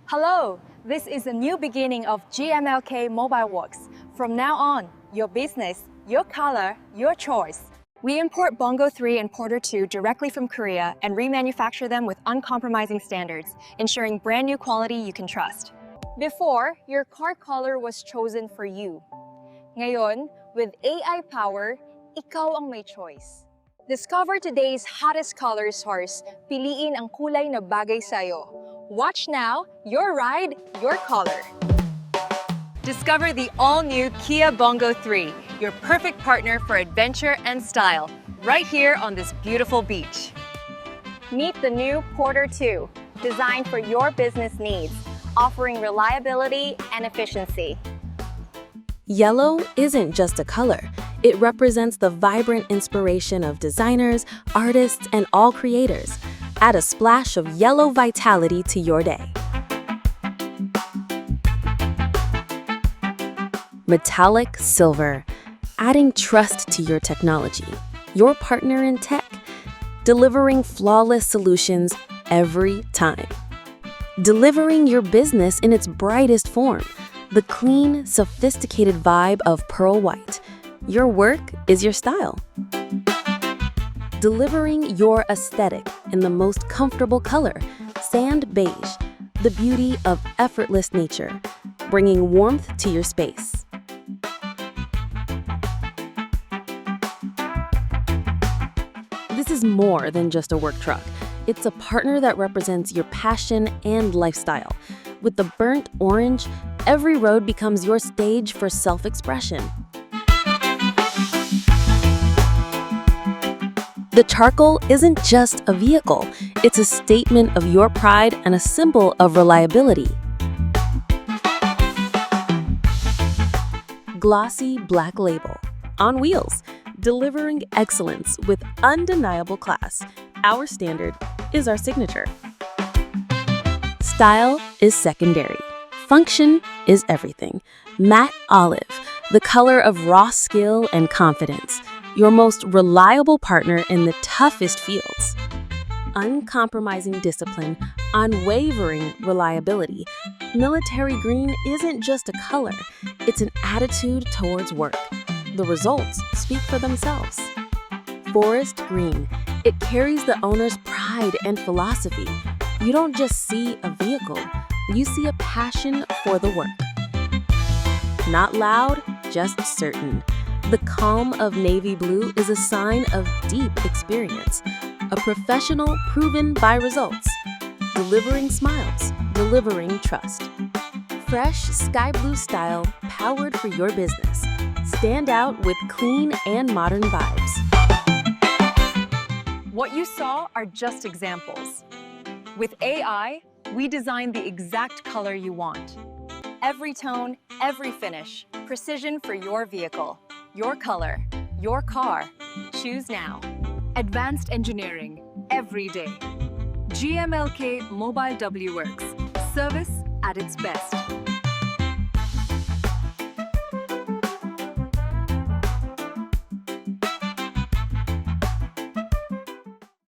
Hello, this is a new beginning of GMLK Mobile Works. From now on, your business, your color, your choice. We import Bongo 3 and Porter 2 directly from Korea and remanufacture them with uncompromising standards, ensuring brand new quality you can trust. Before, your car color was chosen for you. Ngayon, with AI power, ikaw ang may choice. Discover today's hottest color source. Piliin ang kulay na bagay sa'yo. Watch now, your ride, your color. Discover the all-new Kia Bongo 3, your perfect partner for adventure and style, right here on this beautiful beach. Meet the new Porter 2, designed for your business needs, offering reliability and efficiency. Yellow isn't just a color. It represents the vibrant inspiration of designers, artists, and all creators. Add a splash of yellow vitality to your day. Metallic silver, adding trust to your technology. Your partner in tech, delivering flawless solutions every time. Delivering your business in its brightest form, the clean, sophisticated vibe of pearl white. Your work is your style. Delivering your aesthetic in the most comfortable color, sand beige, the beauty of effortless nature, bringing warmth to your space. This is more than just a work truck. It's a partner that represents your passion and lifestyle. With the burnt orange, every road becomes your stage for self-expression. The charcoal isn't just a vehicle, it's a statement of your pride and a symbol of reliability. Glossy black label, on wheels, delivering excellence with undeniable class. Our standard is our signature. Style is secondary. Function is everything. Matte olive, the color of raw skill and confidence. Your most reliable partner in the toughest fields. Uncompromising discipline, unwavering reliability. Military green isn't just a color, it's an attitude towards work. The results speak for themselves. Forest green, it carries the owner's pride and philosophy. You don't just see a vehicle, you see a passion for the work. Not loud, just certain. The calm of navy blue is a sign of deep experience. A professional proven by results. Delivering smiles, delivering trust. Fresh sky blue style powered for your business. Stand out with clean and modern vibes. What you saw are just examples. With AI, we design the exact color you want. Every tone, every finish, precision for your vehicle, your color, your car. Choose now. Advanced engineering, every day. GMLK Mobile W Works, service at its best.